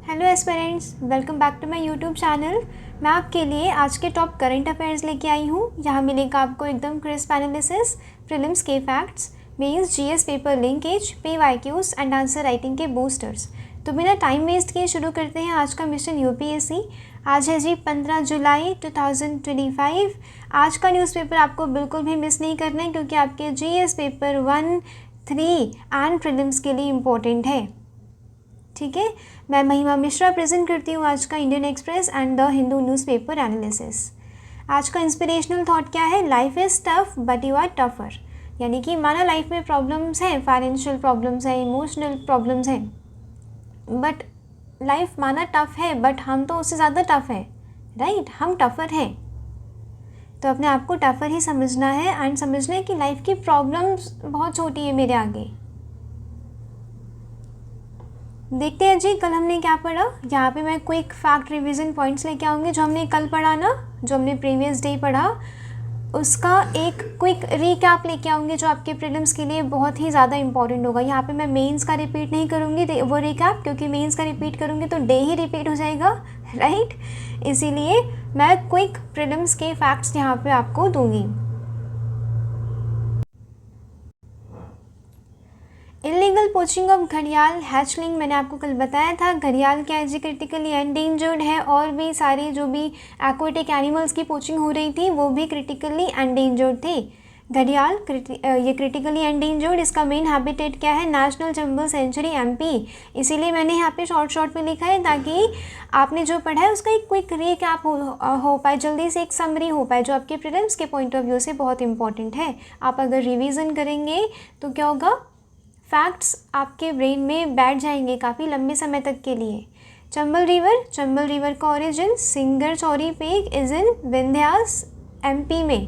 Hello aspirants, welcome back to my YouTube channel. मैं आपके लिए आज के टॉप करंट अफेयर्स लेके आई हूँ। यहाँ मिलेगा आपको एकदम क्रिस्प एनालिसिस, प्रीलिम्स के facts, mains GS paper linkage, PYQs and answer writing के बूस्टर्स। तो बिना टाइम वेस्ट किए शुरू करते हैं आज का मिशन यूपीएससी। आज है जी 15 जुलाई 2025। आज का न्यूज़पेपर आपको बिल्कुल भी मिस नहीं करना है क्योंकि आपके जीएस पेपर 1, 3 एंड प्रीलिम्स के लिए इम्पोर्टेंट है। ठीक है, मैं महिमा मिश्रा प्रेजेंट करती हूँ आज का Indian Express and the Hindu newspaper analysis. आज का इंस्पिरेशनल थॉट क्या है? Life is tough but you are tougher. यानी कि माना लाइफ में प्रॉब्लम्स हैं, फाइनेंशियल प्रॉब्लम्स हैं, इमोशनल प्रॉब्लम्स हैं, बट लाइफ माना टफ है बट हम तो उससे ज़्यादा टफ है, राइट? हम टफर हैं, तो अपने आप को टफर ही समझना है एंड समझना है कि लाइफ की प्रॉब्लम्स बहुत छोटी है मेरे आगे। देखते हैं जी कल हमने क्या पढ़ा। यहाँ पे मैं क्विक फैक्ट रिवीजन पॉइंट्स लेके आऊँगी। जो हमने कल पढ़ा ना, जो हमने प्रीवियस डे पढ़ा, उसका एक क्विक रीकैप लेके आऊँगी जो आपके प्रीलिम्स के लिए बहुत ही ज़्यादा इंपॉर्टेंट होगा। यहाँ पे मैं मेंस का रिपीट नहीं करूँगी वो रीकैप, क्योंकि मेंस का रिपीट करूँगी तो डे ही रिपीट हो जाएगा, राइट? इसीलिए मैं क्विक प्रीलिम्स के फैक्ट्स यहाँ पे आपको दूँगी। इलीगल पोचिंग ऑफ घड़ियाल हैचलिंग, मैंने आपको कल बताया था। घड़ियाल क्या है जी? क्रिटिकली एंडेंजर्ड है। और भी सारी जो भी एक्वेटिक एनिमल्स की पोचिंग हो रही थी वो भी क्रिटिकली एंडेंजर्ड थे। घड़ियाल ये क्रिटिकली एंडेंजर्ड, इसका मेन हैबिटेट क्या है? National Chambal Sanctuary MP. इसीलिए मैंने यहाँ पे शॉर्ट में लिखा है ताकि आपने जो पढ़ा है उसका एक क्विक रीकैप हो पाए, जल्दी से एक समरी हो पाए, जो आपके प्रीलिम्स के पॉइंट ऑफ व्यू से बहुत इंपॉर्टेंट है। आप अगर रिविज़न करेंगे तो क्या होगा? फैक्ट्स आपके ब्रेन में बैठ जाएंगे काफ़ी लंबे समय तक के लिए। चंबल रिवर का origin Singar Chouri peak is in Vindhyas MP में।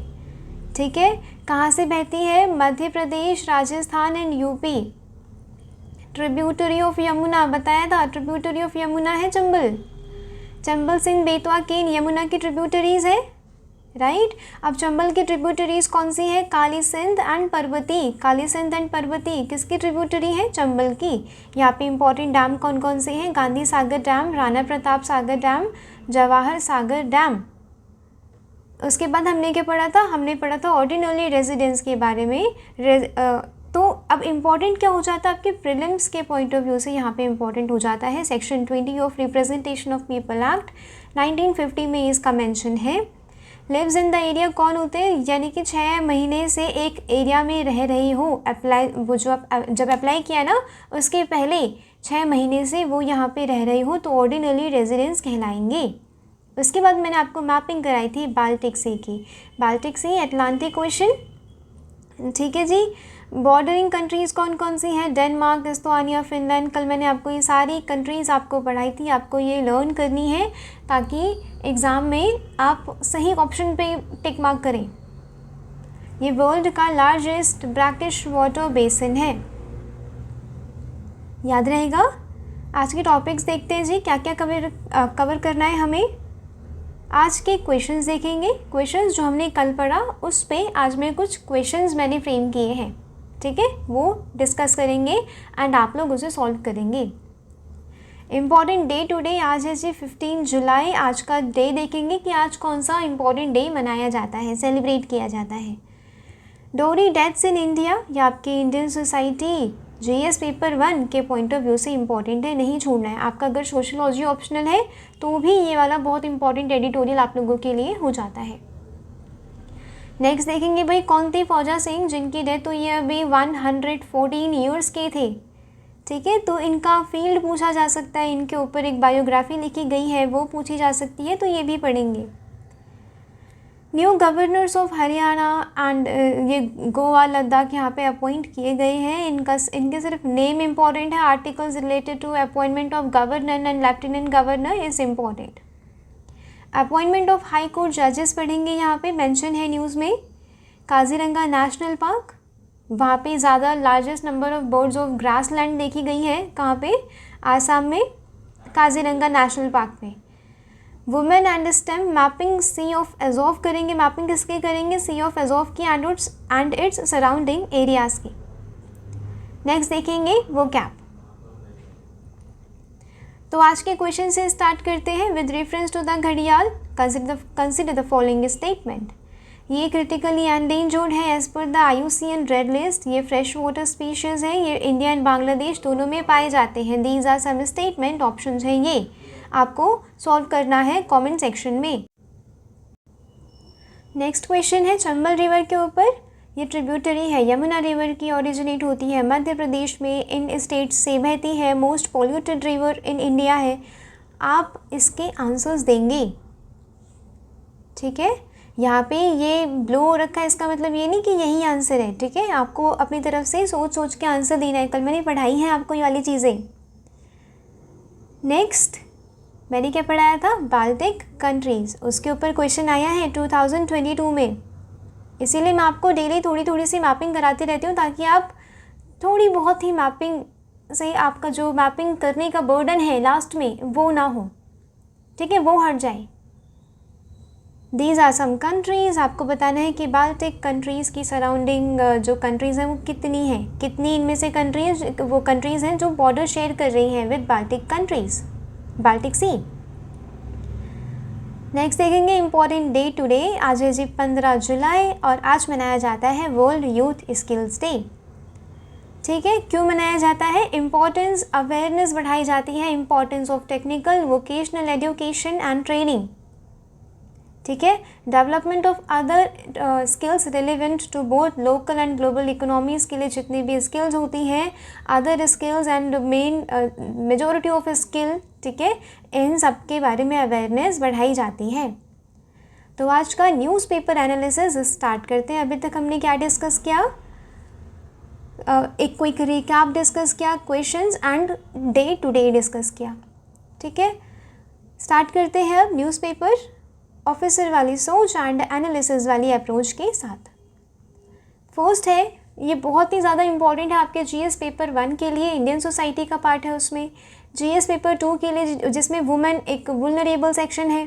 ठीक है, कहाँ से बहती है? Madhya Pradesh, Rajasthan and UP. Tributary of Yamuna बताया था, ट्रिब्यूटरी ऑफ यमुना है चंबल सिंध बेतवा केन यमुना की ट्रिब्यूटरीज़ है, राइट? अब चंबल की ट्रिब्यूटरीज कौन सी है? काली सिंध एंड पर्वती किसकी ट्रिब्यूटरी है? चंबल की। यहाँ पे इंपॉर्टेंट डैम कौन कौन से हैं? Gandhi Sagar dam, Rana Pratap Sagar dam, Jawahar Sagar dam. उसके बाद हमने क्या पढ़ा था? हमने पढ़ा था ऑर्डिनरी रेजिडेंस के बारे में। तो अब इम्पॉर्टेंट क्या हो जाता है आपके प्रीलिम्स के पॉइंट ऑफ व्यू से? यहाँ पे इम्पॉर्टेंट हो जाता है section 20 of representation of people act 1950 में इसका मेंशन है। लिव्स इन द एरिया कौन होते हैं? यानी कि 6 महीने से एक एरिया में रह रही हो, अप्लाई वो जो जब अप्लाई किया ना उसके पहले 6 महीने से वो यहाँ पे रह रही हो तो ऑर्डिनरी रेजिडेंस कहलाएंगे। उसके बाद मैंने आपको मैपिंग कराई थी बाल्टिक सी की, बाल्टिक सी अटलांटिक ओशन। ठीक है जी। बॉर्डरिंग कंट्रीज़ कौन कौन सी हैं? Denmark, Estonia, Finland. कल मैंने आपको ये सारी कंट्रीज़ आपको पढ़ाई थी, आपको ये लर्न करनी है ताकि एग्ज़ाम में आप सही ऑप्शन पे टिक मार्क करें। ये वर्ल्ड का लार्जेस्ट ब्रैकिश वाटर बेसिन है, याद रहेगा। आज के टॉपिक्स देखते हैं जी, क्या क्या कवर करना है हमें। आज के क्वेश्चंस देखेंगे, क्वेश्चंस जो हमने कल पढ़ा उस पे आज मैं कुछ क्वेश्चंस मैंने फ्रेम किए हैं, ठीक है, वो डिस्कस करेंगे एंड आप लोग उसे सॉल्व करेंगे। इम्पॉर्टेंट डे टुडे आज है जी 15 जुलाई। आज का डे देखेंगे कि आज कौन सा इम्पॉर्टेंट डे मनाया जाता है, सेलिब्रेट किया जाता है। डोरी डेथ्स इन इंडिया, ये आपकी इंडियन सोसाइटी जीएस पेपर 1 के पॉइंट ऑफ व्यू से इम्पॉर्टेंट है, नहीं छोड़ना है आपका। अगर सोशलॉजी ऑप्शनल है तो भी ये वाला बहुत इंपॉर्टेंट एडिटोरियल आप लोगों के लिए हो जाता है। नेक्स्ट देखेंगे भाई कौन थे फौजा सिंह जिनकी डेथ हुई है अभी 114 ईयर्स के थे। ठीक है, तो इनका फील्ड पूछा जा सकता है, इनके ऊपर एक बायोग्राफी लिखी गई है वो पूछी जा सकती है, तो ये भी पढ़ेंगे। New governors of Haryana and ये गोवा लद्दाख यहाँ पे अपॉइंट किए गए हैं। इनके सिर्फ नेम इम्पॉर्टेंट है। Articles related to appointment of governor and lieutenant governor is important. Appointment of high court जजेस पढ़ेंगे, यहाँ पे मेंशन है न्यूज़ में। काजीरंगा नेशनल पार्क, वहाँ पे ज़्यादा largest number of birds of grassland देखी गई है। कहाँ पे? आसाम में काजीरंगा नेशनल पार्क में। Women and STEM mapping Sea of Azov करेंगे। मैपिंग किसकी करेंगे? सी ऑफ एजोव की एंड इट्स सराउंडिंग एरियाज़ की। नेक्स्ट देखेंगे वो कैप। तो आज के क्वेश्चन से स्टार्ट करते हैं। विद रेफरेंस टू द घड़ियाल कंसिडर द फॉलोइंग स्टेटमेंट। ये क्रिटिकली एंडेंजर्ड है as per the IUCN red list. ये फ्रेश वाटर स्पीशीज़ है, ये इंडिया एंड बांग्लादेश दोनों में पाए जाते हैं। These are some statement, options हैं ये, आपको सॉल्व करना है कमेंट सेक्शन में। नेक्स्ट क्वेश्चन है चंबल रिवर के ऊपर। ये ट्रिब्यूटरी है यमुना रिवर की, ओरिजिनेट होती है मध्य प्रदेश में, इन स्टेट्स से बहती है, most polluted river in India है। आप इसके आंसर्स देंगे, ठीक है। यहाँ पे ये ब्लो हो रखा है, इसका मतलब ये नहीं कि यही आंसर है, ठीक है। आपको अपनी तरफ से सोच सोच के आंसर देना है। कल मैंने पढ़ाई है आपको ये वाली चीज़ें। नेक्स्ट मैंने क्या पढ़ाया था, बाल्टिक कंट्रीज़, उसके ऊपर क्वेश्चन आया है 2022 में। इसीलिए मैं आपको डेली थोड़ी थोड़ी सी मैपिंग कराती रहती हूँ, ताकि आप थोड़ी बहुत ही मैपिंग से आपका जो मैपिंग करने का बर्डन है लास्ट में वो ना हो, ठीक है, वो हट जाए। दीज आर सम कंट्रीज़, आपको बताना है कि बाल्टिक कंट्रीज़ की सराउंडिंग जो कंट्रीज़ हैं वो कितनी हैं, कितनी इनमें से कंट्रीज़ वो कंट्रीज़ हैं जो बॉर्डर शेयर कर रही हैं with Baltic countries, Baltic Sea. Next देखेंगे इम्पॉर्टेंट डे टुडे। आज है जी 15 जुलाई और आज मनाया जाता है वर्ल्ड यूथ स्किल्स डे, ठीक है। क्यों मनाया जाता है, इम्पॉर्टेंस अवेयरनेस बढ़ाई जाती है, importance of technical vocational education and training, ठीक है। Development of other skills relevant to both local and global economies के लिए जितनी भी स्किल्स होती हैं, other skills and main majority of skill, ठीक है, इन सब के बारे में अवेयरनेस बढ़ाई जाती है। तो आज का न्यूज़पेपर एनालिसिस स्टार्ट करते हैं। अभी तक हमने क्या डिस्कस किया, एक क्विक रिकैप डिस्कस किया, questions and day to day discuss किया, ठीक है। स्टार्ट करते हैं अब न्यूज़पेपर ऑफिसर वाली सोच एंड एनालिसिस वाली अप्रोच के साथ। फर्स्ट है, ये बहुत ही ज़्यादा इम्पॉर्टेंट है आपके GS पेपर 1 के लिए, इंडियन सोसाइटी का पार्ट है उसमें। GS पेपर 2 के लिए जिसमें वुमेन एक वुल्नरेबल सेक्शन है,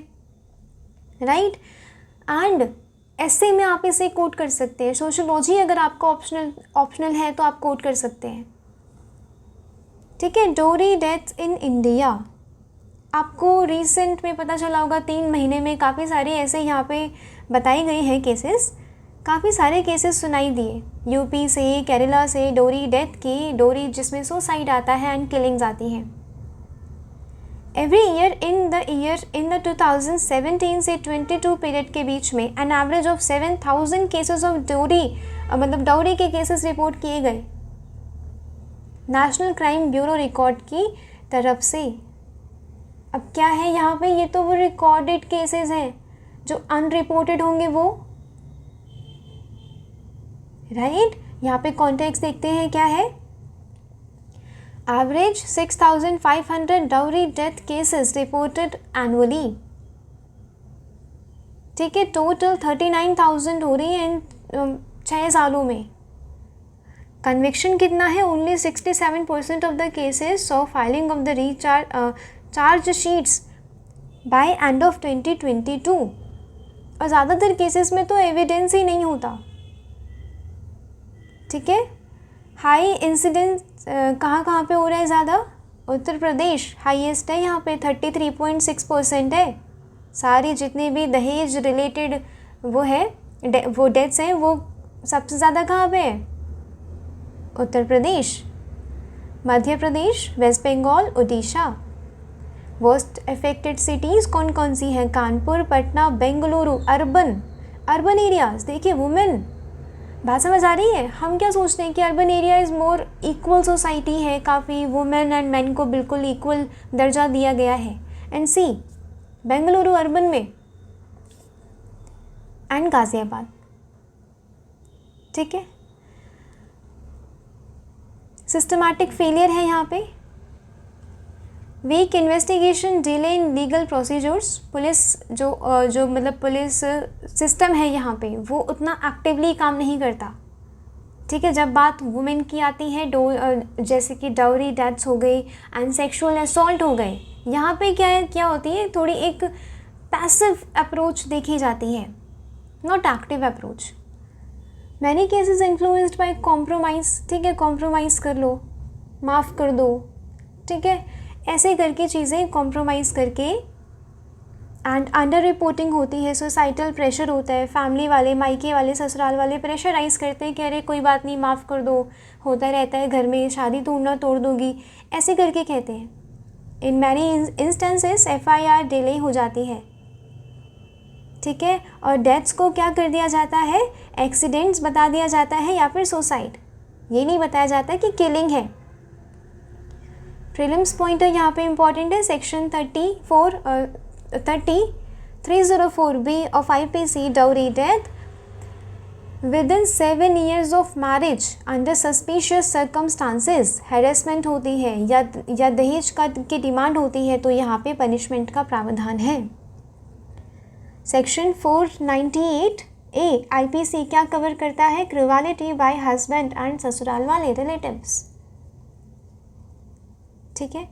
राइट। एंड ऐसे में आप इसे कोट कर सकते हैं। सोशियोलॉजी अगर आपका ऑप्शनल है तो आप कोट कर सकते हैं, ठीक है। डोरी डेथ इन इंडिया, आपको रिसेंट में पता चला होगा 3 महीने में काफ़ी सारे ऐसे यहाँ पे बताए गए हैं केसेस, काफ़ी सारे केसेस सुनाई दिए यूपी से, केरला से, डोरी डेथ की, डोरी जिसमें सुसाइड आता है एंड किलिंग्स आती हैं। एवरी ईयर इन द 2017 से 22 पीरियड के बीच में an average of 7000 cases of डोरी, मतलब डोरी के केसेस रिपोर्ट किए गए नेशनल क्राइम ब्यूरो रिकॉर्ड की तरफ से। अब क्या है यहाँ पे, ये तो वो रिकॉर्डेड केसेस हैं, जो अनरिपोर्टेड होंगे वो, राइट। यहाँ पे कॉन्टेक्स्ट देखते हैं क्या है, average 6500 dowry death cases reported annually, ठीक है। टोटल 39,000 हो रही है इन 6 सालों में। कन्विक्शन कितना है, only 67% of the cases of filing of the charge sheets by end of 2022। और ज़्यादातर केसेस में तो एविडेंस ही नहीं होता, ठीक है। हाई इंसिडेंस कहाँ पे हो रहा है ज़्यादा, उत्तर प्रदेश हाईएस्ट है, यहाँ पे 33.6% है। सारी जितनी भी दहेज रिलेटेड वो है वो डेथ्स हैं, वो सबसे ज़्यादा कहाँ पे है, Uttar Pradesh, Madhya Pradesh, West Bengal, Orissa. Worst affected cities कौन कौन सी हैं, कानपुर, पटना, बेंगलुरु। अर्बन एरियाज़, देखिए वुमेन, बात समझ आ रही है। हम क्या सोचते हैं कि urban area is more equal society है, काफ़ी वुमेन एंड मेन को बिल्कुल इक्वल दर्जा दिया गया है। एंड सी बेंगलुरु अर्बन में एंड गाज़ियाबाद, ठीक है। सिस्टमैटिक फेलियर है यहाँ पे, weak investigation, delay in legal procedures. Police जो मतलब पुलिस सिस्टम है यहाँ पे वो उतना एक्टिवली काम नहीं करता, ठीक है। जब बात वुमेन की आती है, जैसे कि डाउरी डेथ्स हो गई एंड सेक्सुअल असॉल्ट हो गए, यहाँ पे क्या होती है, थोड़ी एक पैसिव अप्रोच देखी जाती है, not active approach. Many cases influenced by compromise, ठीक है, कॉम्प्रोमाइज़ कर लो, माफ़ कर दो, ठीक है। ऐसे करके चीज़ें कॉम्प्रोमाइज़ करके एंड अंडर रिपोर्टिंग होती है, सोसाइटल प्रेशर होता है, फैमिली वाले, मायके वाले, ससुराल वाले प्रेशराइज करते हैं कि अरे कोई बात नहीं, माफ़ कर दो, होता रहता है घर में, शादी तोड़ना तोड़ दोगी, ऐसे करके कहते हैं। In many instances FIR delay हो जाती है, ठीक है। और डेथ्स को क्या कर दिया जाता है, एक्सीडेंट्स बता दिया जाता है या फिर सुसाइड, ये नहीं बताया जाता कि किलिंग है। प्रीलिम्स पॉइंटर यहाँ पे इम्पॉर्टेंट है, section 304B of IPC, dowry death within 7 years of marriage under suspicious circumstances, harassment होती है या दहेज की डिमांड होती है तो यहाँ पे पनिशमेंट का प्रावधान है। सेक्शन 498A IPC क्या कवर करता है, क्रूएलिटी बाय हस्बैंड एंड ससुराल वाले रिलेटिव्स, ठीक है।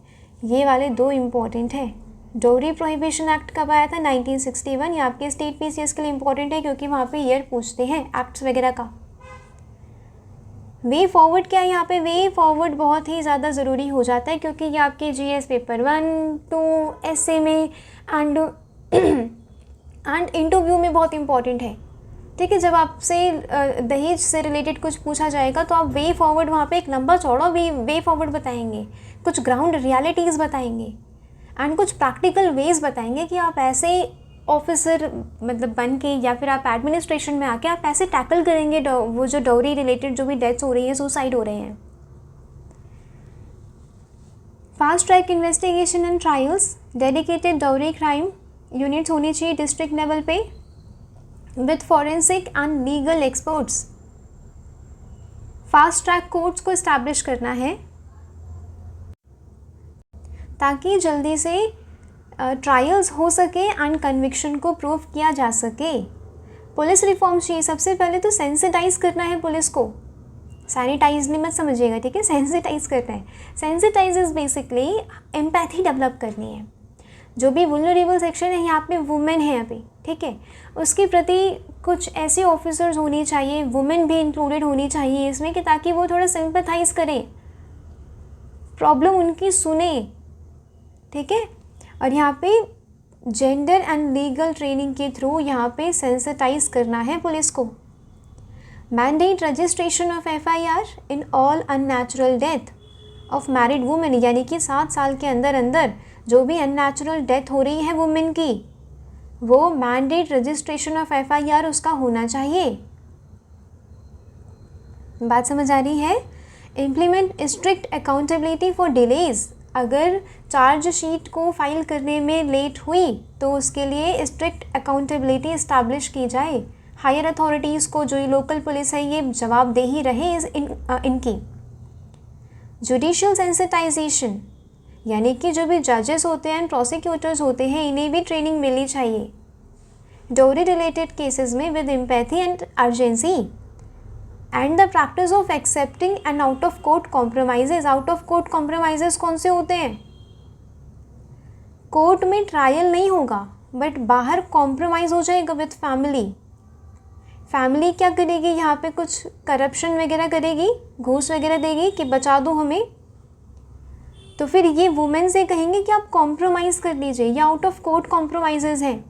ये वाले 2 इम्पॉर्टेंट है। डाउरी प्रोहिबिशन एक्ट कब आया था, 1961। ये आपके स्टेट PCS के लिए इम्पॉर्टेंट है क्योंकि वहाँ पे ईयर पूछते हैं एक्ट्स वगैरह का। वे फॉरवर्ड क्या है यहाँ पे, वे फॉरवर्ड बहुत ही ज़्यादा ज़रूरी हो जाता है क्योंकि ये आपके GS पेपर 1, 2 ऐसे में एंड इंटरव्यू में बहुत इंपॉर्टेंट है, ठीक है। जब आपसे दहेज से रिलेटेड कुछ पूछा जाएगा तो आप वे फॉरवर्ड वहाँ पे एक लंबा चौड़ा वे फॉरवर्ड बताएंगे, कुछ ग्राउंड रियलिटीज़ बताएंगे एंड कुछ प्रैक्टिकल वेज बताएंगे कि आप ऐसे ऑफिसर मतलब बन के या फिर आप एडमिनिस्ट्रेशन में आके आप ऐसे टैकल करेंगे वो जो डाउरी रिलेटेड जो भी डेथ्स हो रही हैं, सुसाइड हो रहे हैं। Fast track investigation and trials, dedicated dowry crime units होनी चाहिए डिस्ट्रिक्ट लेवल पे with forensic and legal experts. Fast track courts को इस्टेब्लिश करना है ताकि जल्दी से ट्रायल्स हो सके एंड कन्विक्शन को प्रूव किया जा सके। पुलिस रिफॉर्म चाहिए, सबसे पहले तो सेंसिटाइज करना है पुलिस को, सैनिटाइज नहीं मत समझिएगा, ठीक है, सेंसिटाइज करना है। Sensitise is basically empathy develop करनी है। जो भी वुलनरेबल सेक्शन है यहाँ पे वुमेन है अभी, ठीक है, उसके प्रति कुछ ऐसे ऑफिसर्स होनी चाहिए, वुमेन भी इंक्लूडेड होनी चाहिए इसमें कि ताकि वो थोड़ा सिंपैथाइज करें, प्रॉब्लम उनकी सुने, ठीक है। और यहाँ पे जेंडर एंड लीगल ट्रेनिंग के थ्रू यहाँ पे सेंसिटाइज करना है पुलिस को। Mandate registration of FIR in all unnatural death of married women, यानी कि 7 साल के अंदर अंदर जो भी अननेचुरल डेथ हो रही है वुमेन की, वो मैंडेट रजिस्ट्रेशन ऑफ FIR उसका होना चाहिए। बात समझ आ रही है। Implement strict accountability for delays, अगर चार्जशीट को फाइल करने में लेट हुई तो उसके लिए स्ट्रिक्ट अकाउंटेबिलिटी इस्टेब्लिश की जाए। हायर अथॉरिटीज़ को, जो ये लोकल पुलिस है, ये जवाबदेही रहे इनकी। जुडिशियल सेंसिटाइजेशन, यानी कि जो भी जजेस होते हैं एंड प्रोसिक्यूटर्स होते हैं, इन्हें भी ट्रेनिंग मिलनी चाहिए डाउरी रिलेटेड केसेस में with empathy and urgency. And the practice of accepting and out of court compromises. Out of court compromises कौन से होते हैं, कोर्ट में ट्रायल नहीं होगा बट बाहर कॉम्प्रोमाइज़ हो जाएगा विथ फैमिली। फैमिली क्या करेगी, यहाँ पे कुछ करप्शन वगैरह करेगी, घूस वगैरह देगी कि बचा दो हमें, तो फिर ये वुमेन से कहेंगे कि आप कॉम्प्रोमाइज़ कर लीजिए, या आउट ऑफ कोर्ट कॉम्प्रोमाइजेज हैं।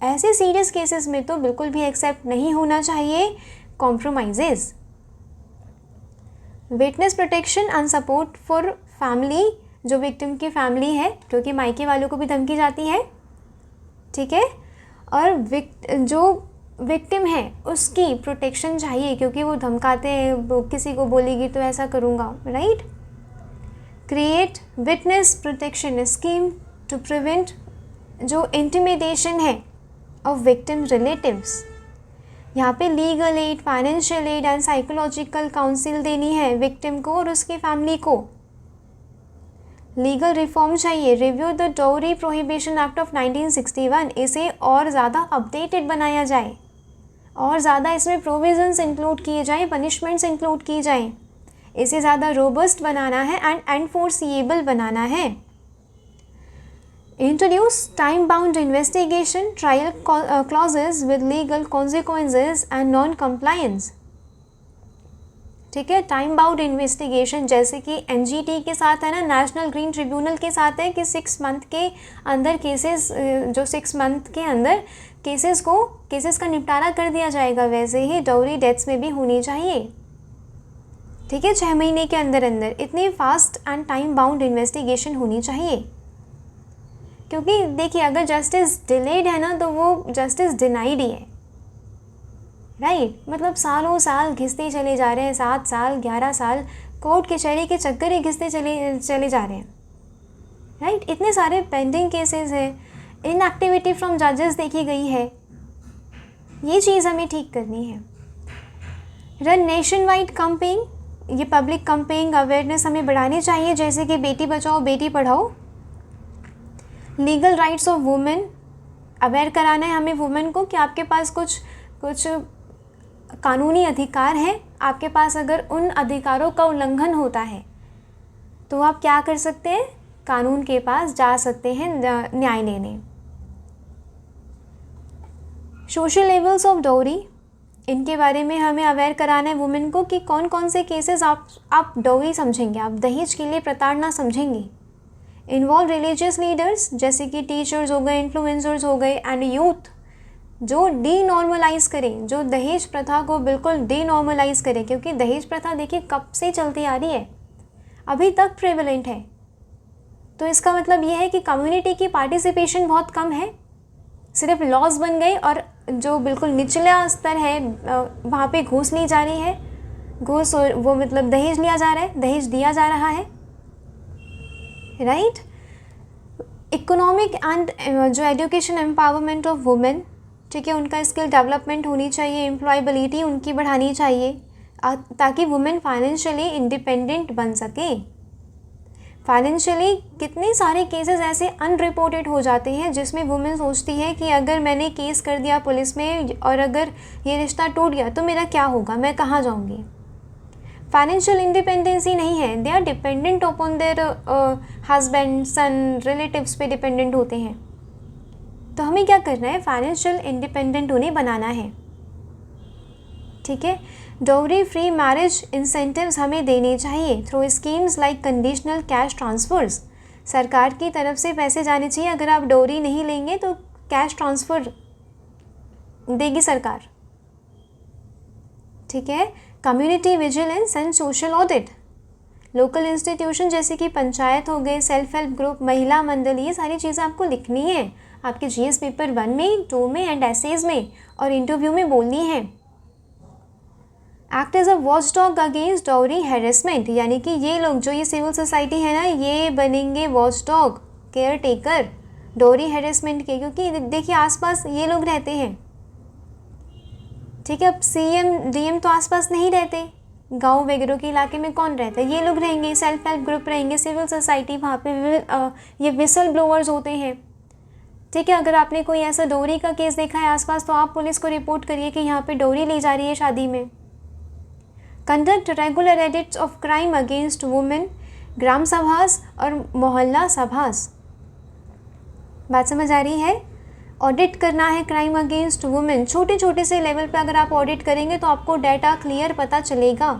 ऐसे सीरियस केसेस में तो बिल्कुल भी एक्सेप्ट नहीं होना चाहिए compromises. Witness protection and support for family, जो विक्टिम की फैमिली है, क्योंकि मायके वालों को भी धमकी जाती है, ठीक है, और जो विक्टिम है उसकी प्रोटेक्शन चाहिए क्योंकि वो धमकाते हैं, वो किसी को बोलेगी तो ऐसा करूँगा, right. Create witness protection scheme to prevent जो इंटिमिडेशन है ऑफ विक्टिम रिलेटिव्स। यहाँ पे legal aid, financial aid and psychological council देनी है विक्टिम को और उसकी फैमिली को। लीगल रिफॉर्म चाहिए। Review the dowry prohibition act of 1961, इसे और ज़्यादा अपडेटेड बनाया जाए और ज़्यादा इसमें प्रोविजंस इंक्लूड किए जाएँ, पनिशमेंट्स इंक्लूड की जाएँ, इसे ज़्यादा रोबस्ट बनाना है एंड एनफोर्सिएबल बनाना है। Introduce time bound investigation trial clauses with legal consequences and non compliance, ठीक है। टाइम बाउंड इन्वेस्टिगेशन जैसे कि एनजीटी के साथ है ना, नेशनल ग्रीन ट्रिब्यूनल के साथ है कि 6 मंथ के अंदर केसेस, जो 6 मंथ के अंदर केसेस का निपटारा कर दिया जाएगा, वैसे ही डाउरी डेथ्स में भी होनी चाहिए। ठीक है, 6 महीने के अंदर अंदर इतनी fast and time bound investigation होनी चाहिए। क्योंकि देखिए अगर जस्टिस डिलेड है ना तो वो जस्टिस डिनाइड ही है, राइट। मतलब सालों साल घिसते चले जा रहे हैं, 7 साल 11 साल कोर्ट कचहरी के चक्कर ही घिसते चले जा रहे हैं, राइट। इतने सारे पेंडिंग केसेस हैं, इनएक्टिविटी फ्रॉम जजेस देखी गई है, ये चीज़ हमें ठीक करनी है। रन नेशन वाइड कैंपेन, ये पब्लिक कैंपेन अवेयरनेस हमें बढ़ानी चाहिए, जैसे कि Beti Bachao Beti Padhao. Legal rights of women, aware कराना है हमें वुमेन को कि आपके पास कुछ कानूनी अधिकार हैं, आपके पास अगर उन अधिकारों का उल्लंघन होता है तो आप क्या कर सकते हैं, कानून के पास जा सकते हैं न्याय लेने। सोशल लेवल्स ऑफ डाउरी, इनके बारे में हमें अवेयर कराना है वुमेन को कि कौन कौन से केसेस आप डाउरी समझेंगे, आप दहेज के लिए प्रताड़ना समझेंगे। इन्वॉल्व रिलीजियस लीडर्स जैसे कि टीचर्स हो गए, इन्फ्लुएंसर्स हो गए, एंड यूथ जो डीनॉर्मलाइज करें, जो दहेज प्रथा को बिल्कुल डीनॉर्मलाइज करें, क्योंकि दहेज प्रथा देखिए कब से चलती आ रही है, अभी तक प्रेवलेंट है। तो इसका मतलब ये है कि कम्युनिटी की पार्टिसिपेशन बहुत कम है, सिर्फ लॉज बन गए और जो बिल्कुल निचला स्तर है वहाँ पे घूस ली जा रही है, घूस वो मतलब दहेज लिया जा रहा है, दहेज दिया जा रहा है, राइट। इकोनॉमिक एंड जो एजुकेशन एम्पावरमेंट ऑफ वुमेन, ठीक है, उनका स्किल डेवलपमेंट होनी चाहिए, एम्प्लॉयबिलिटी उनकी बढ़ानी चाहिए ताकि वुमेन फाइनेंशियली इंडिपेंडेंट बन सके। फाइनेंशियली कितने सारे केसेस ऐसे अनरिपोर्टेड हो जाते हैं जिसमें वुमेन सोचती है कि अगर मैंने केस कर दिया पुलिस में और अगर ये रिश्ता टूट गया तो मेरा क्या होगा, मैं कहाँ जाऊँगी। फाइनेंशियल इंडिपेंडेंसी नहीं है, they are dependent upon their husband, son, relatives पे डिपेंडेंट होते हैं। तो हमें क्या करना है, फाइनेंशियल इंडिपेंडेंट उन्हें बनाना है, ठीक है। डाउरी फ्री मैरिज इंसेंटिव्स हमें देने चाहिए through schemes like conditional cash transfers. सरकार की तरफ से पैसे जाने चाहिए, अगर आप डाउरी नहीं लेंगे तो कैश ट्रांसफ़र देगी सरकार, ठीक है। Community vigilance and social audit, local institution जैसे कि पंचायत हो गए, सेल्फ हेल्प ग्रुप, महिला मंडल, ये सारी चीज़ें आपको लिखनी है आपके जीएस पेपर 1 में, 2 में एंड एसेज में और इंटरव्यू में बोलनी है। Act as a watch dog against dowry harassment, यानी कि ये लोग जो ये सिविल सोसाइटी है ना, ये बनेंगे watch dog, care taker dowry harassment के, क्योंकि देखिए आसपास ये लोग रहते हैं, ठीक है। अब सीएम डीएम तो आसपास नहीं रहते, गांव वगैरह के इलाके में कौन रहता है, ये लोग रहेंगे, सेल्फ हेल्प ग्रुप रहेंगे, सिविल सोसाइटी, वहाँ पे ये विसल ब्लोअर्स होते हैं, ठीक है। अगर आपने कोई ऐसा डाउरी का केस देखा है आसपास तो आप पुलिस को रिपोर्ट करिए कि यहाँ पे डाउरी ली जा रही है शादी में। Conduct regular audits of crime against women, gram sabhas और मोहल्ला सभास, बात समझ आ रही है। ऑडिट करना है क्राइम अगेंस्ट वुमेन, छोटे छोटे से लेवल पे अगर आप ऑडिट करेंगे तो आपको डाटा क्लियर पता चलेगा।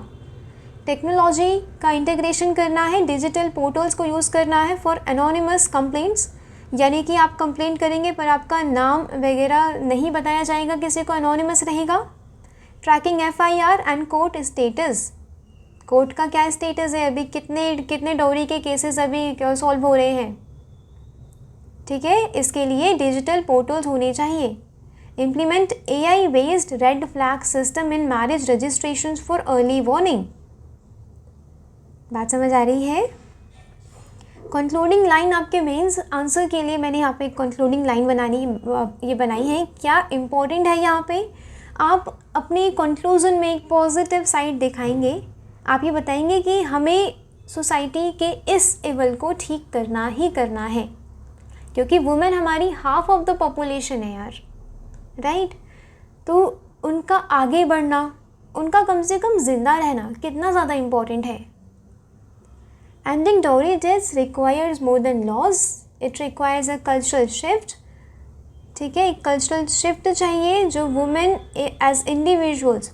टेक्नोलॉजी का इंटीग्रेशन करना है, डिजिटल पोर्टल्स को यूज़ करना है फॉर एनोनिमस कंप्लेंट्स, यानी कि आप कंप्लेंट करेंगे पर आपका नाम वगैरह नहीं बताया जाएगा, किसी को एनोनिमस रहेगा। Tracking FIR and court status, court का क्या स्टेटस है, अभी कितने डाउरी के केसेस अभी सॉल्व हो रहे हैं, ठीक है। इसके लिए डिजिटल पोर्टल्स होने चाहिए। Implement AI based red flag system in marriage registration for early warning, बात समझ आ रही है। कंक्लूडिंग लाइन आपके मेंस आंसर के लिए मैंने यहाँ पे कंक्लूडिंग लाइन बनाई है। क्या इम्पोर्टेंट है यहाँ पे, आप अपने कंक्लूजन में एक पॉजिटिव साइड दिखाएंगे, आप ये बताएंगे कि हमें सोसाइटी के इस एवल को ठीक करना ही करना है, क्योंकि वुमेन हमारी हाफ ऑफ द पॉपुलेशन है यार, राइट। तो उनका आगे बढ़ना, उनका कम से कम जिंदा रहना कितना ज़्यादा इम्पोर्टेंट है। Ending dowry deaths requires more than laws, it requires a cultural shift, ठीक है। एक कल्चरल शिफ्ट चाहिए जो वुमेन एज इंडिविजुअल्स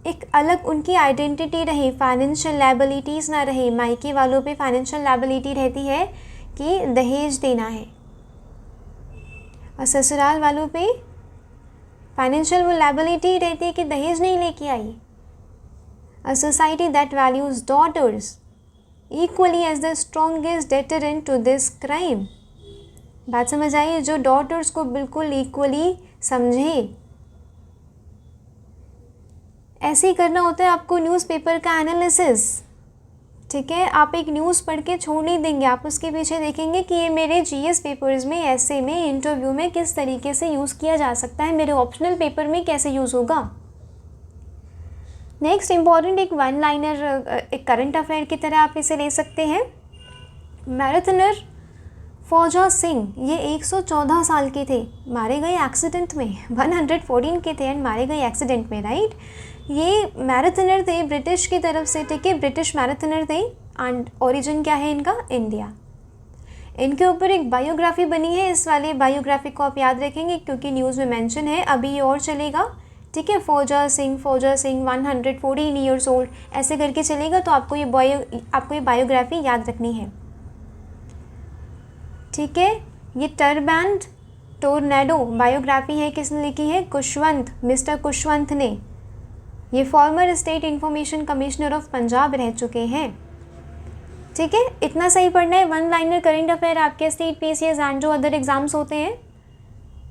एक अलग उनकी आइडेंटिटी रहे, फाइनेंशियल लायबिलिटीज़ ना रहे। मायके वालों पे फाइनेंशियल लायबिलिटी रहती है कि दहेज देना है, और ससुराल वालों पे फाइनेंशियल वो लायबिलिटी रहती है कि दहेज नहीं लेके आई। A society that values daughters equally as the strongest deterrent to this crime. बात समझ आई? जो डॉटर्स को बिल्कुल इक्वली समझे। ऐसे ही करना होता है आपको न्यूज़पेपर का एनालिसिस, ठीक है। आप एक न्यूज़ पढ़ के छोड़ नहीं देंगे, आप उसके पीछे देखेंगे कि ये मेरे जीएस पेपर्स में, ऐसे में, इंटरव्यू में किस तरीके से यूज़ किया जा सकता है, मेरे ऑप्शनल पेपर में कैसे यूज़ होगा। नेक्स्ट इम्पॉर्टेंट एक वन लाइनर, एक करंट अफेयर की तरह आप इसे ले सकते हैं। मैराथनर फौजा सिंह, ये 114 साल के थे, मारे गए एक्सीडेंट में। 114 के थे एंड मारे गए एक्सीडेंट में, राइट। ये मैराथनर थे ब्रिटिश की तरफ से, ठीक है, ब्रिटिश मैराथनर थे एंड ओरिजिन क्या है इनका? इंडिया। इनके ऊपर एक बायोग्राफी बनी है, इस वाले बायोग्राफी को आप याद रखेंगे क्योंकि न्यूज़ में मेंशन है। अभी ये और चलेगा, ठीक है। फौजा सिंह 114 ईयर्स ओल्ड, ऐसे करके चलेगा, तो आपको ये बायोग्राफी याद रखनी है, ठीक है। ये टर्बैंड टोर्नेडो बायोग्राफी है, किसने लिखी है? कुशवंत, मिस्टर कुशवंत ने। ये farmer state information commissioner of Punjab रह चुके हैं, ठीक है। इतना सही पढ़ना है। वन लाइनर करंट अफेयर आपके स्टेट पीसीएस एंड जो अदर एग्जाम्स होते हैं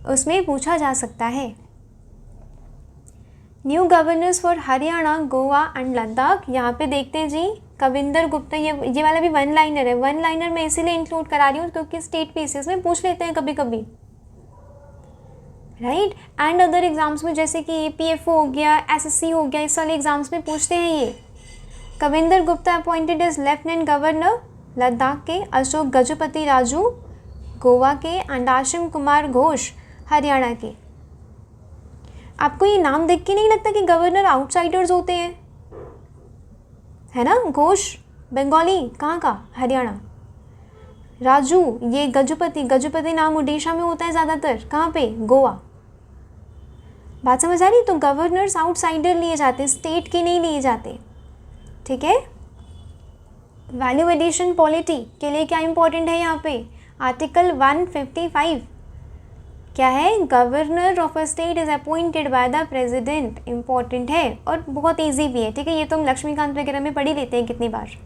उसमें पूछा जा सकता है। New governors for Haryana, Goa and Ladakh, यहाँ पे देखते हैं जी कविंदर गुप्ता। ये वाला भी वन लाइनर है। वन लाइनर मैं इसीलिए इंक्लूड करा रही हूँ क्योंकि स्टेट पीसीएस में पूछ लेते हैं कभी कभी, राइट। एंड अदर एग्जाम्स में जैसे कि एपीएफओ हो गया, एसएससी हो गया, इस वाले एग्जाम्स में पूछते हैं ये। Kavinder Gupta appointed as lieutenant governor Ladakh के, अशोक गजपति राजू गोवा के एंड आशिम कुमार घोष हरियाणा के। आपको ये नाम देख के नहीं लगता कि गवर्नर आउटसाइडर्स होते हैं, है ना? घोष बंगाली, कहाँ का? हरियाणा। राजू, ये गजपति नाम उड़ीसा में होता है ज़्यादातर, कहाँ पे? गोवा। बात समझ आ रही? तो गवर्नर्स आउटसाइडर लिए जाते, स्टेट के नहीं लिए जाते, ठीक है। वैल्यू एडिशन पॉलिटी के लिए क्या इंपॉर्टेंट है यहाँ पे? आर्टिकल 155 क्या है? Governor of a state is appointed by the president. Important है और बहुत इजी भी है, ठीक है। ये तो हम लक्ष्मीकांत वगैरह में पढ़ ही लेते हैं कितनी बार।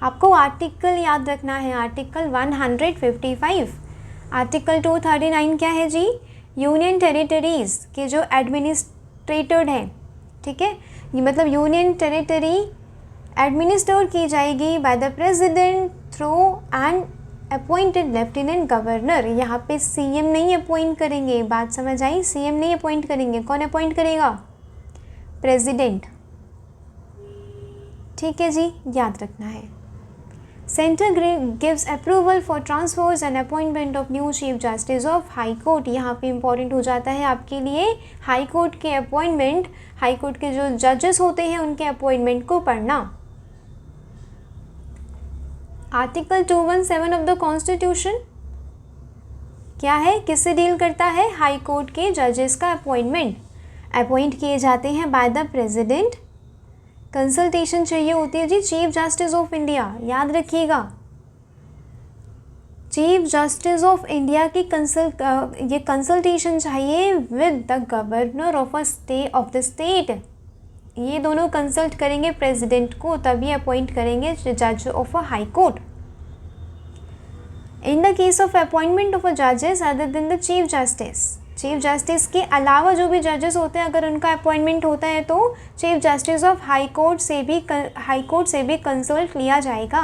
आपको आर्टिकल याद रखना है, आर्टिकल 155। आर्टिकल 239 क्या है जी? यूनियन टेरिटरीज़ के जो एडमिनिस्ट्रेटेड हैं, ठीक है। ये मतलब यूनियन टेरिटरी एडमिनिस्टर की जाएगी by the president through an appointed lieutenant governor. यहाँ पे सीएम नहीं अपॉइंट करेंगे, बात समझ आई? सीएम नहीं अपॉइंट करेंगे, कौन अपॉइंट करेगा? प्रेसिडेंट, ठीक है जी, याद रखना है। Centre gives approval for transfers and appointment of new chief justice of high court. यहाँ पे इंपॉर्टेंट हो जाता है आपके लिए हाई कोर्ट के अपॉइंटमेंट, हाई कोर्ट के जो जजेस होते हैं उनके अपॉइंटमेंट को पढ़ना। आर्टिकल 217 ऑफ द कॉन्स्टिट्यूशन क्या है? किससे डील करता है? हाई कोर्ट के जजेस का अपॉइंटमेंट। अपॉइंट किए जाते हैं बाय द प्रेसिडेंट। कंसल्टेशन चाहिए होती है जी चीफ जस्टिस ऑफ इंडिया, याद रखिएगा। चीफ जस्टिस ऑफ इंडिया की ये कंसल्टेशन चाहिए with the governor of the state. ये दोनों कंसल्ट करेंगे प्रेसिडेंट को, तभी अपॉइंट करेंगे जज of a high court. In the case of appointment of a जजेस other than the chief justice के अलावा जो भी जजेस होते हैं, अगर उनका अपॉइंटमेंट होता है तो chief justice of high court से भी कंसल्ट लिया जाएगा।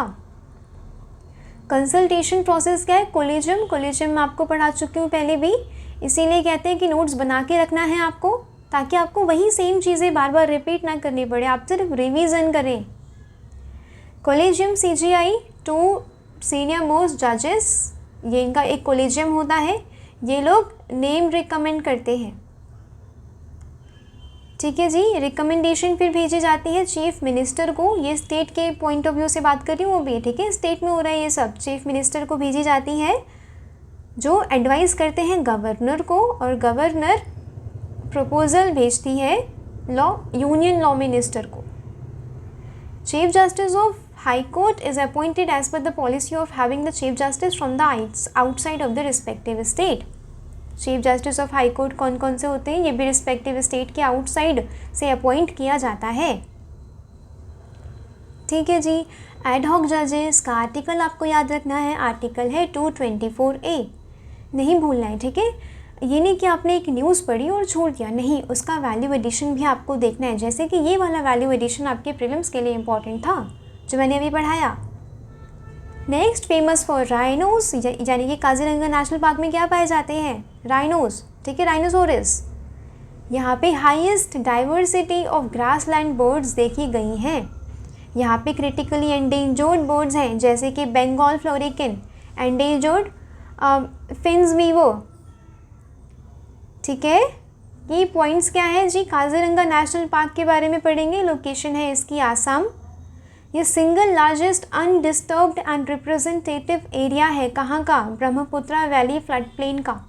कंसल्टेशन प्रोसेस क्या है? कोलिजियम में आपको पढ़ा चुकी हूँ पहले भी, इसीलिए कहते हैं कि नोट्स बना के रखना है आपको, ताकि आपको वही सेम चीज़ें बार बार रिपीट ना करनी पड़े, आप सिर्फ रिवीजन करें। कोलिजियम CGI 2 सीनियर मोस्ट जजेस, ये इनका एक कोलिजियम होता है, ये लोग नेम रिकमेंड करते हैं, ठीक है जी। रिकमेंडेशन फिर भेजी जाती है चीफ मिनिस्टर को, ये स्टेट के पॉइंट ऑफ व्यू से बात कर रही हूँ वो भी, ठीक है, स्टेट में हो रहा है ये सब। चीफ मिनिस्टर को भेजी जाती है जो एडवाइस करते हैं गवर्नर को, और गवर्नर प्रपोजल भेजती है लॉ, यूनियन लॉ मिनिस्टर को। Chief justice of high court is appointed as per the policy of having the chief justice from the outside of the respective state. Chief justice of high court कौन कौन से होते हैं? ये भी respective state के outside से appoint किया जाता है। ठीक है जी। एडहॉक जजेस का आर्टिकल आपको याद रखना है, आर्टिकल है 224A, नहीं भूलना है। ठीक है, ये नहीं कि आपने एक न्यूज़ पढ़ी और छोड़ दिया, नहीं, उसका वैल्यू एडिशन भी आपको देखना है। जैसे कि ये वाला वैल्यू एडिशन आपके प्रीलिम्स के लिए इम्पॉर्टेंट था जो मैंने अभी पढ़ाया। नेक्स्ट, फेमस फॉर राइनोस, यानी कि काजीरंगा नेशनल पार्क में क्या पाए जाते हैं? राइनोस। ठीक है, राइनोसोरस। यहाँ पे highest diversity of grassland birds देखी गई हैं। यहाँ पे क्रिटिकली एंडेंजर्ड बर्ड्स हैं जैसे कि Bengal florican, endangered Finn's weaver. ठीक है, ये पॉइंट्स क्या है जी? काजीरंगा नेशनल पार्क के बारे में पढ़ेंगे। लोकेशन है इसकी आसाम। ये single largest undisturbed and representative area है, कहाँ का? ब्रह्मपुत्रा वैली फ्लड प्लेन का।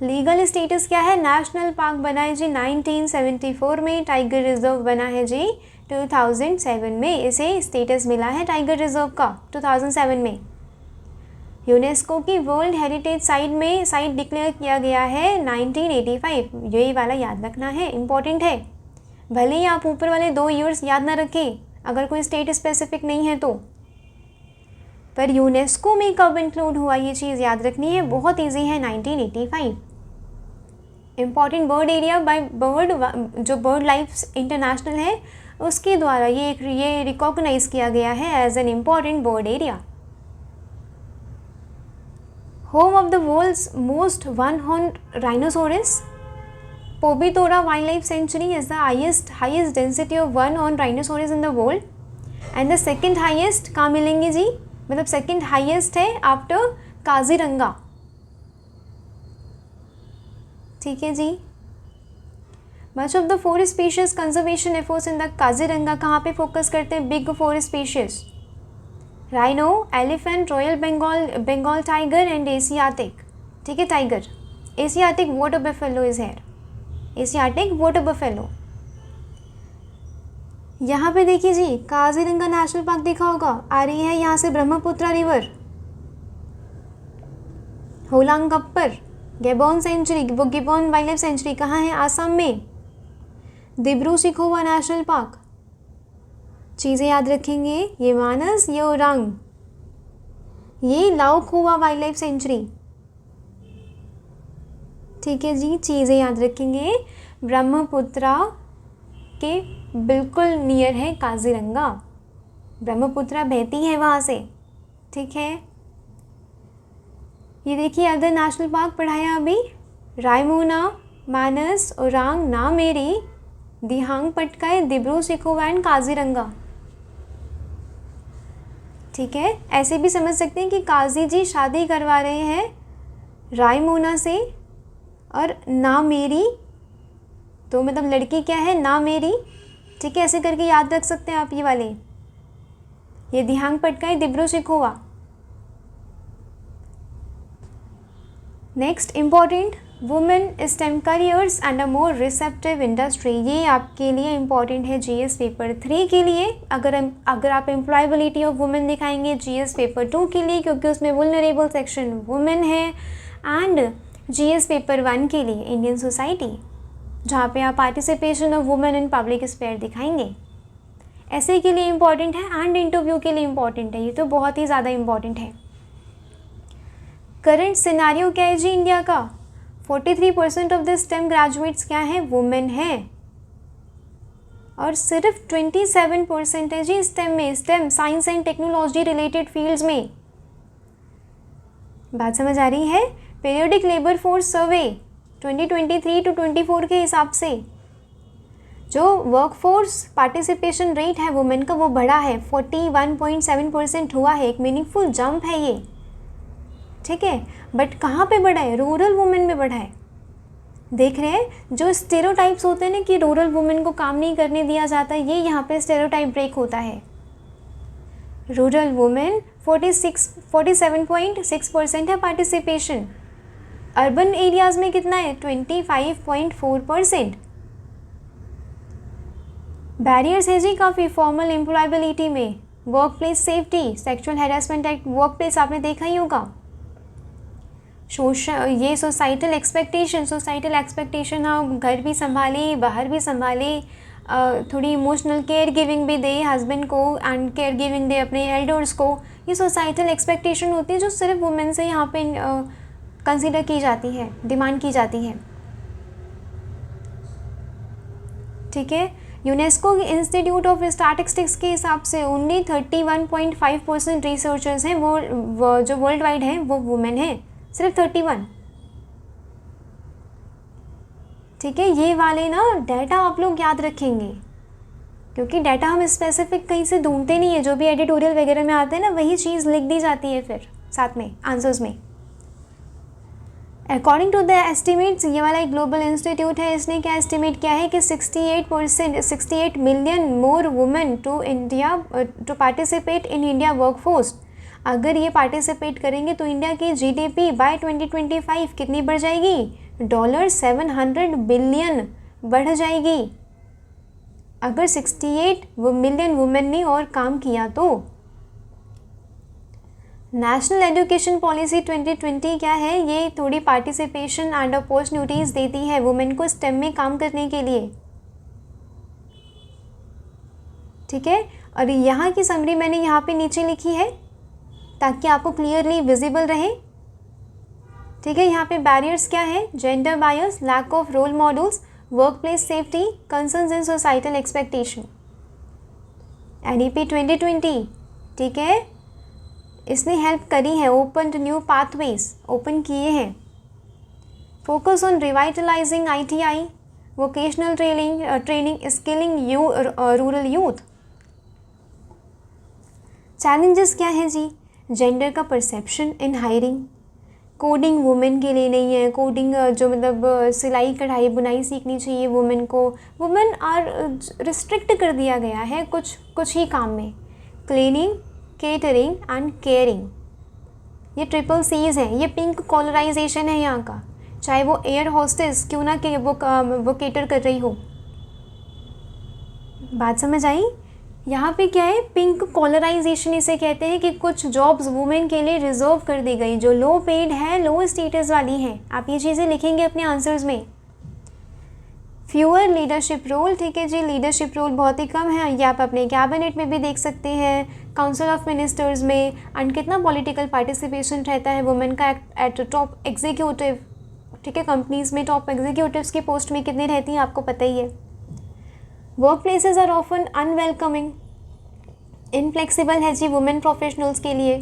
लीगल स्टेटस क्या है? नेशनल पार्क बना है जी 1974 में, टाइगर रिजर्व बना है जी 2007 में, इसे स्टेटस मिला है टाइगर रिजर्व का 2007 में। यूनेस्को की वर्ल्ड हेरिटेज साइट डिक्लेयर किया गया है 1985। यही वाला याद रखना है, इम्पॉर्टेंट है। भले ही आप ऊपर वाले 2 ईयर्स याद ना रखें अगर कोई स्टेट स्पेसिफिक नहीं है तो, पर यूनेस्को में कब इंक्लूड हुआ ये चीज़ याद रखनी है, बहुत ईजी है, 1985। Important bird area by bird, जो बर्ड लाइफ इंटरनेशनल है उसके द्वारा ये रिकॉग्नाइज किया गया है as an important bird area. Home of the world's most one horn rhinoceros, Pobitora wild life sanctuary is the highest density of one horn rhinoceros in the world and the second highest कहाँ मिलेंगे जी? मतलब second highest है after Kaziranga. ठीक है जी। Much of the 4 species conservation efforts in the Kaziranga कहाँ पे फोकस करते हैं? Big 4 species, rhino, elephant, royal Bengal tiger and Asiatic. ठीक है, tiger, Asiatic water buffalo is here, Asiatic water buffalo. यहाँ पे देखिए जी, काजीरंगा नेशनल पार्क देखा होगा, आ रही है यहाँ से ब्रह्मपुत्रा रिवर, होलांगप्पर, गिबॉन सेंचुरी, वो गिबॉन वाइल्ड लाइफ सेंचुरी कहाँ है? आसाम में। दिब्रू-सैखोवा नेशनल पार्क, चीज़ें याद रखेंगे, ये मानस, ये ओरांग, ये लाओखोवा वाइल्ड लाइफ सेंचुरी। ठीक है जी, चीज़ें याद रखेंगे। ब्रह्मपुत्रा के बिल्कुल नियर है काजीरंगा, ब्रह्मपुत्रा बहती है वहाँ से। ठीक है, ये देखिए अदर नेशनल पार्क पढ़ाया अभी, रायमोना, मानस, ओरांग, नामेरी, दिहांग पटकाई, दिब्रू-सैखोवा एंड काजीरंगा। ठीक है, ऐसे भी समझ सकते हैं कि काजी जी शादी करवा रहे हैं रायमोना से, और नामेरी तो मतलब लड़की क्या है? नामेरी। ठीक है, ऐसे करके याद रख सकते हैं आप ये वाले, ये Dihang Patkai, Dibru Saikhowa. Next important, women STEM careers and a more receptive industry, ये आपके लिए इम्पॉर्टेंट है जीएस पेपर 3 के लिए। अगर आप एम्प्लॉयबिलिटी ऑफ वुमेन दिखाएंगे जीएस पेपर 2 के लिए, क्योंकि उसमें वुलनरेबल सेक्शन वुमेन है, एंड जीएस पेपर 1 के लिए इंडियन सोसाइटी, जहाँ पे आप participation of women in public sphere दिखाएंगे, ऐसे के लिए इम्पॉर्टेंट है, एंड इंटरव्यू के लिए इम्पॉर्टेंट है। ये तो बहुत ही ज़्यादा इम्पॉर्टेंट है। करंट सिनारियो क्या है जी इंडिया का? 43% ऑफ द स्टेम ग्रेजुएट्स क्या हैं? वुमेन हैं, और सिर्फ 27% है जी स्टेम में, STEM science and technology related fields में। बात समझ आ रही है? Periodic labour force survey 2023 to 24 के हिसाब से जो वर्कफोर्स पार्टिसिपेशन रेट है वुमेन का वो बढ़ा है, 41.7% हुआ है, एक मीनिंगफुल जंप है ये। ठीक है, बट कहाँ पे बढ़ा है? रूरल वुमेन में बढ़ा है। देख रहे हैं, जो स्टेरियोटाइप्स होते हैं ना कि रूरल वुमेन को काम नहीं करने दिया जाता, ये यहाँ पे स्टेरियोटाइप ब्रेक होता है। रूरल वुमेन 47.6% है पार्टिसिपेशन, अर्बन एरियाज़ में कितना है? 25.4%। बैरियर्स है जी काफ़ी फॉर्मल एम्प्लॉयबिलिटी में, work place safety, sexual harassment act work place आपने देखा ही होगा। ये सोसाइटल एक्सपेक्टेशन हाँ, घर भी संभाले, बाहर भी संभाले, थोड़ी इमोशनल केयर गिविंग भी दे हस्बैंड को एंड केयर गिविंग दे अपने एल्डर्स को। ये सोसाइटल एक्सपेक्टेशन होती है जो सिर्फ वुमेन से यहाँ पे कंसिडर की जाती है, डिमांड की जाती है। ठीक है, यूनेस्को इंस्टीट्यूट ऑफ स्टैटिस्टिक्स के हिसाब से ओनली 31.5% रिसर्चर्स हैं वो जो वर्ल्ड वाइड हैं वो वुमेन हैं, सिर्फ 31। ठीक है, ये वाले ना डाटा आप लोग याद रखेंगे, क्योंकि डाटा हम स्पेसिफिक कहीं से ढूंढते नहीं है, जो भी एडिटोरियल वगैरह में आते हैं ना वही चीज़ लिख दी जाती है फिर साथ में आंसर्स में। अकॉर्डिंग टू द एस्टिमेट्स, ये वाला एक ग्लोबल इंस्टीट्यूट है, इसने क्या एस्टिमेट किया है कि 68 million more women to participate in India workforce. अगर ये पार्टिसिपेट करेंगे तो इंडिया की जीडीपी बाय 2025 कितनी बढ़ जाएगी? $700 बिलियन बढ़ जाएगी। अगर 68 मिलियन वुमेन ने और काम किया तो। नेशनल एजुकेशन पॉलिसी 2020 क्या है? ये थोड़ी पार्टिसिपेशन एंड अपॉर्चुनिटीज़ देती है वुमेन को स्टेम में काम करने के लिए। ठीक है, और यहाँ की समरी मैंने यहाँ पे नीचे लिखी है ताकि आपको क्लियरली विजिबल रहे। ठीक है, यहाँ पे बैरियर्स क्या है? Gender bias, lack of role models, work place safety, concerns in societal expectation. NEP 2020, ठीक है, इसने हेल्प करी है, ओपन न्यू पाथवेज ओपन किए हैं। Focus on revitalising ITI, vocational training skilling rural youth. Challenges क्या हैं जी? जेंडर का परसेप्शन इन हायरिंग, कोडिंग वुमेन के लिए नहीं है, कोडिंग जो मतलब सिलाई कढ़ाई बुनाई सीखनी चाहिए वुमेन को, वुमेन आर रिस्ट्रिक्ट कर दिया गया है कुछ ही काम में। क्लीनिंग, केटरिंग एंड केयरिंग, ये ट्रिपल सीज हैं, ये पिंक कॉलराइजेशन है यहाँ का, चाहे वो एयर होस्टेस क्यों ना कि वो केटर कर रही हो। बात समझ आई? यहाँ पे क्या है? पिंक कॉलराइजेशन इसे कहते हैं कि कुछ जॉब्स वुमेन के लिए रिजर्व कर दी गई जो लो पेड है, लो स्टेटस वाली हैं। आप ये चीज़ें लिखेंगे अपने आंसर्स में। फ्यूअर लीडरशिप रोल, ठीक है जी, लीडरशिप रोल बहुत ही कम है। ये आप अपने कैबिनेट में भी देख सकते हैं, काउंसिल ऑफ मिनिस्टर्स में। एंड कितना पॉलिटिकल पार्टिसिपेशन रहता है वुमेन का एट टॉप एग्जीक्यूटिव। ठीक है, कंपनीज में टॉप एग्जीक्यूटिव्स की पोस्ट में कितनी रहती हैं आपको पता ही है। Work places are often unwelcoming, inflexible है जी वुमेन प्रोफेशनल्स के लिए।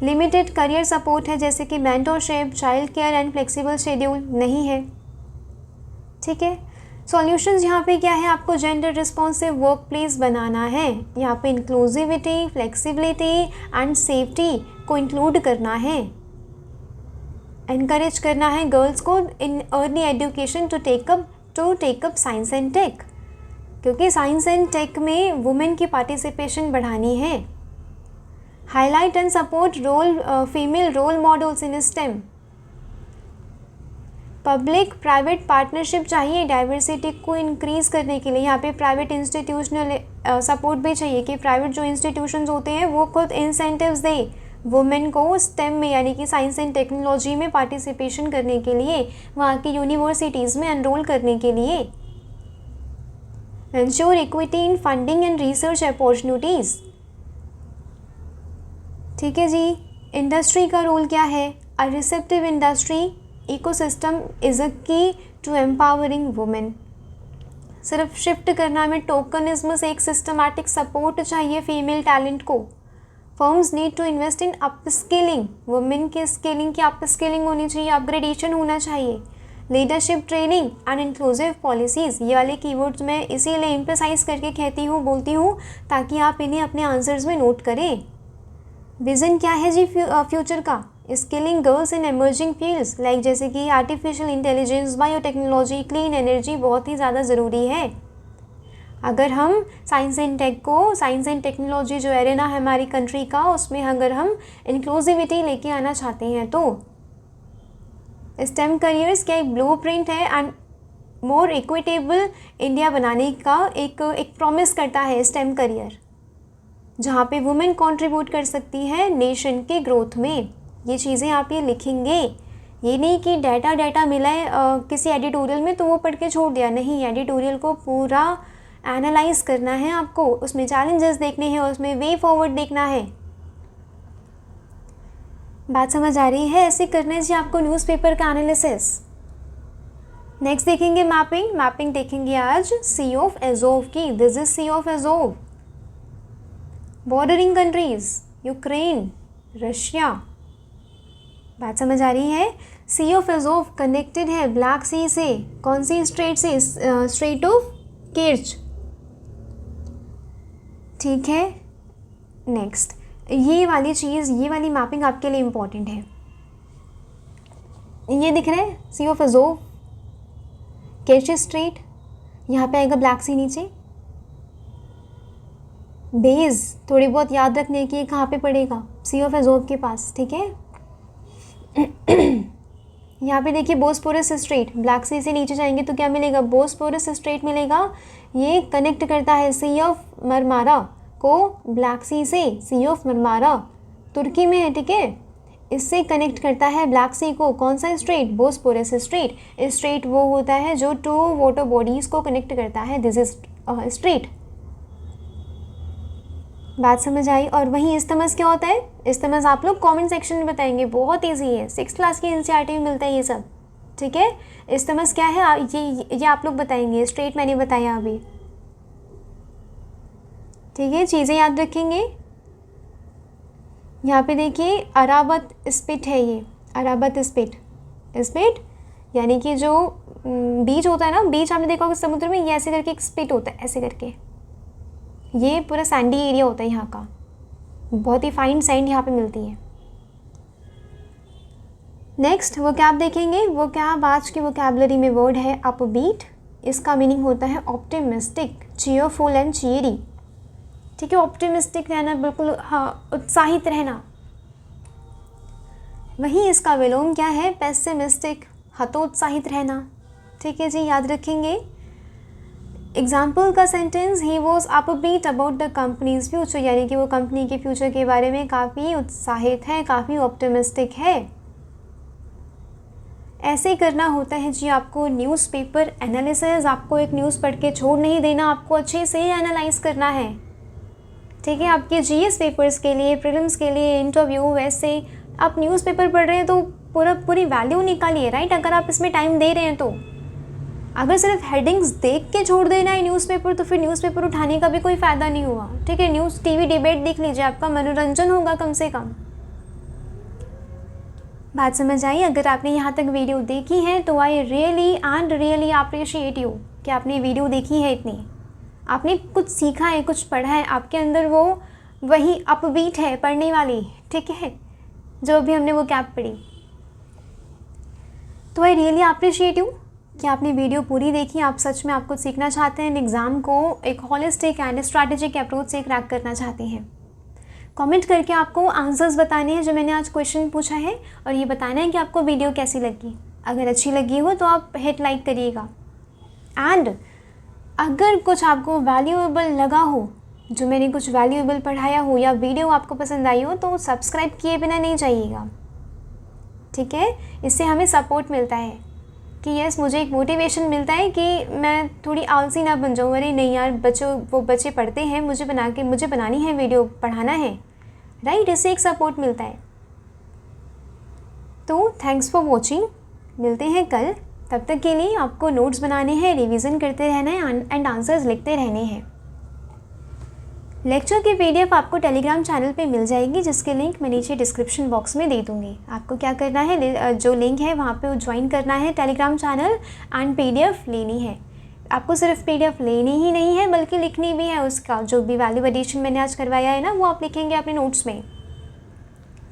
लिमिटेड करियर सपोर्ट है, जैसे कि mentorship, child care and flexible schedule नहीं है। ठीक है, सॉल्यूशंस यहाँ पे क्या है? आपको जेंडर रिस्पॉन्सिव वर्क प्लेस बनाना है। यहाँ पे इंक्लूसिविटी, फ्लेक्सिबिलिटी एंड सेफ्टी को इंक्लूड करना है। एनकरेज करना है गर्ल्स को in early education to take up science and tech, क्योंकि साइंस एंड टेक में वुमेन की पार्टिसिपेशन बढ़ानी है। Highlight and support female role models in STEM. Public private partnership चाहिए डाइवर्सिटी को इंक्रीज करने के लिए। यहाँ पे प्राइवेट इंस्टीट्यूशनल सपोर्ट भी चाहिए कि प्राइवेट जो इंस्टीट्यूशंस होते हैं वो खुद इंसेंटिव्स दे वुमेन को स्टेम में, यानी कि साइंस एंड टेक्नोलॉजी में पार्टिसिपेशन करने के लिए, वहाँ की यूनिवर्सिटीज़ में एनरोल करने के लिए। Ensure equity in funding and research opportunities. ठीक है जी, इंडस्ट्री का रोल क्या है? A receptive industry ecosystem is a key to empowering women. सिर्फ शिफ्ट करना में टोकनिज्म से एक सिस्टमैटिक सपोर्ट चाहिए फीमेल टैलेंट को। Firms need to invest in upskilling, women की स्किलिंग की अपस्किलिंग होनी चाहिए, अपग्रेडेशन होना चाहिए। Leadership training and inclusive policies, ये वाले कीवर्ड्स मैं इसीलिए एम्फसाइज करके कहती हूँ, बोलती हूँ, ताकि आप इन्हें अपने आंसर्स में नोट करें। विज़न क्या है जी फ्यूचर का? Skilling girls in emerging fields like जैसे कि artificial intelligence, biotechnology, clean energy बहुत ही ज़्यादा ज़रूरी है। अगर हम साइंस एंड टेक्नोलॉजी जो एरेना है हमारी कंट्री का, उसमें अगर हम इंक्लूसिविटी लेके आना चाहते हैं तो। स्टेम करियर्स क्या एक ब्लूप्रिंट है एंड मोर इक्विटेबल इंडिया बनाने का एक प्रॉमिस करता है स्टेम करियर, जहाँ पे वुमेन कंट्रीब्यूट कर सकती है नेशन के ग्रोथ में। ये चीज़ें आप ये लिखेंगे। ये नहीं कि डाटा मिला है किसी एडिटोरियल में तो वो पढ़ के छोड़ दिया, नहीं, एडिटोरियल को पूरा एनालाइज करना है आपको, उसमें चैलेंजेस देखने हैं, उसमें वे फॉरवर्ड देखना है। बात समझ आ रही है? ऐसे करने से आपको न्यूज़पेपर का एनालिसिस। नेक्स्ट देखेंगे मैपिंग देखेंगे आज सी ऑफ एज़ोव की। This is sea of Azov. Bordering countries Ukraine, Russia. बात समझ आ रही है? सी ऑफ एज़ोव कनेक्टेड है ब्लैक सी से, कौन सी स्ट्रेट से? स्ट्रेट ऑफ केर्च, ठीक है। नेक्स्ट ये वाली चीज़, ये वाली मैपिंग आपके लिए इम्पॉर्टेंट है। ये दिख रहा है sea of Azov, Kerch straight, यहाँ पे आएगा ब्लैक सी नीचे। बेस थोड़ी बहुत याद रखने की, कहाँ पे पड़ेगा? सी ऑफ एज़ोव के पास, ठीक है। यहाँ पे देखिए बोस्पोरस स्ट्रेट, ब्लैक सी से नीचे जाएंगे तो क्या मिलेगा? बोस्पोरस स्ट्रेट मिलेगा। ये कनेक्ट करता है सी ऑफ मरमारा को ब्लैक सी से। सी ऑफ मरमारा तुर्की में है, ठीक है। इससे कनेक्ट करता है ब्लैक सी को कौन सा स्ट्रेट? Bosporus straight. स्ट्रेट वो होता है जो 2 वाटर बॉडीज़ को कनेक्ट करता है, दिस इज स्ट्रेट। बात समझ आई? और वहीं इस्तमस क्या होता है? इस्तमस आप लोग कमेंट सेक्शन में बताएंगे, बहुत ईजी है, 6th क्लास की एनसीईआरटी में मिलता है ये सब, ठीक है। इस्तमस क्या है ये आप लोग बताएंगे, स्ट्रेट मैंने बताया अभी, ठीक है। चीज़ें याद रखेंगे। यहाँ पे देखिए अराबत स्पिट है, ये अराबत स्पिट यानी कि जो बीच होता है ना, बीच आपने देखा होगा समुद्र में, ये ऐसे करके एक स्पिट होता है, ऐसे करके। ये पूरा सैंडी एरिया होता है यहाँ का, बहुत ही फाइन सैंड यहाँ पे मिलती है। नेक्स्ट वोकैब देखेंगे। वोकैब आज की वोकैबलरी में वर्ड है अपबीट। इसका मीनिंग होता है ऑप्टिमिस्टिक, चीयरफुल एंड चीयरी, ठीक है। ऑप्टिमिस्टिक रहना, बिल्कुल हाँ, उत्साहित रहना। वहीं इसका विलोम क्या है? पेसिमिस्टिक, हतोत्साहित रहना, ठीक है जी, याद रखेंगे। एग्जाम्पल का sentence, he was upbeat about the companies future, यानी कि वो कंपनी के फ्यूचर के बारे में काफ़ी उत्साहित है, काफ़ी ऑप्टिमिस्टिक है। ऐसे करना होता है जी आपको न्यूज़पेपर एनालिसिस। आपको एक न्यूज़ पढ़ के छोड़ नहीं देना, आपको अच्छे से एनालाइज करना है, ठीक है। आपके जीएस पेपर्स के लिए, प्रीलिम्स के लिए, इंटरव्यू, वैसे आप न्यूज़पेपर पढ़ रहे हैं तो पूरी वैल्यू निकालिए, राइट। अगर आप इसमें टाइम दे रहे हैं तो, अगर सिर्फ हेडिंग्स देख के छोड़ देना है न्यूज़पेपर तो फिर न्यूज़पेपर उठाने का भी कोई फ़ायदा नहीं हुआ, ठीक है। न्यूज़ टीवी डिबेट देख लीजिए, आपका मनोरंजन होगा कम से कम। बात समझ आई? अगर आपने यहाँ तक वीडियो देखी है तो आई रियली अप्रिशिएट यू कि आपने वीडियो देखी है इतनी, आपने कुछ सीखा है, कुछ पढ़ा है, आपके अंदर वो वही अपबीट है पढ़ने वाली, ठीक है, जो अभी हमने वो कैप पढ़ी। तो आई रियली अप्रिशिएट यू कि आपने वीडियो पूरी देखी, आप सच में आप कुछ सीखना चाहते हैं, एग्ज़ाम को एक हॉलिस्टिक एंड स्ट्रैटेजिक अप्रोच से क्रैक करना चाहते हैं। कमेंट करके आपको आंसर्स बताने हैं जो मैंने आज क्वेश्चन पूछा है, और ये बताना है कि आपको वीडियो कैसी लगी। अगर अच्छी लगी हो तो आप हिट लाइक करिएगा, एंड अगर कुछ आपको वैल्यूएबल लगा हो, जो मैंने कुछ वैल्यूएबल पढ़ाया हो या वीडियो आपको पसंद आई हो, तो सब्सक्राइब किए बिना नहीं जाइएगा, ठीक है। इससे हमें सपोर्ट मिलता है कि यस, मुझे एक मोटिवेशन मिलता है कि मैं थोड़ी आलसी ना बन जाऊँ। अरे नहीं यार, वो बच्चे पढ़ते हैं, मुझे बनानी है वीडियो, पढ़ाना है, राइट। इससे एक सपोर्ट मिलता है। तो थैंक्स फॉर वॉचिंग, मिलते हैं कल। तब तक के लिए आपको नोट्स बनाने हैं, रिवीजन करते रहना है एंड आंसर्स लिखते रहने हैं। लेक्चर की पीडीएफ आपको टेलीग्राम चैनल पे मिल जाएगी, जिसके लिंक मैं नीचे डिस्क्रिप्शन बॉक्स में दे दूँगी। आपको क्या करना है, जो लिंक है वहाँ पे ज्वाइन करना है टेलीग्राम चैनल, एंड पीडीएफ लेनी है। आपको सिर्फ पीडीएफ लेनी ही नहीं है बल्कि लिखनी भी है। उसका जो भी वैल्यू एडिशन मैंने आज करवाया है ना, वो आप लिखेंगे अपने नोट्स में,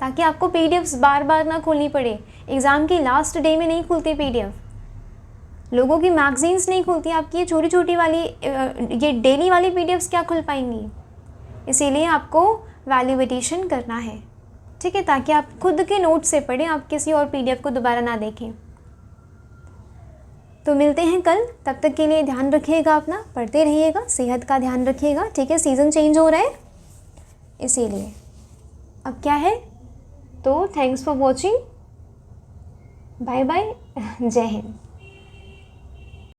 ताकि आपको पीडीएफ्स बार बार ना खोलनी पड़े। एग्ज़ाम की लास्ट डे में नहीं खुलती पीडीएफ, लोगों की मैगजीन्स नहीं खुलती, आपकी ये छोटी छोटी वाली ये डेली वाली पीडीएफ्स क्या खुल पाएंगी। इसीलिए आपको वैल्यू एडिशन करना है, ठीक है, ताकि आप खुद के नोट से पढ़ें, आप किसी और पीडीएफ को दोबारा ना देखें। तो मिलते हैं कल, तब तक के लिए ध्यान रखिएगा अपना, पढ़ते रहिएगा, सेहत का ध्यान रखिएगा, ठीक है। सीज़न चेंज हो रहा है इसीलिए अब क्या है। तो thanks for watching, bye bye, जय हिंद।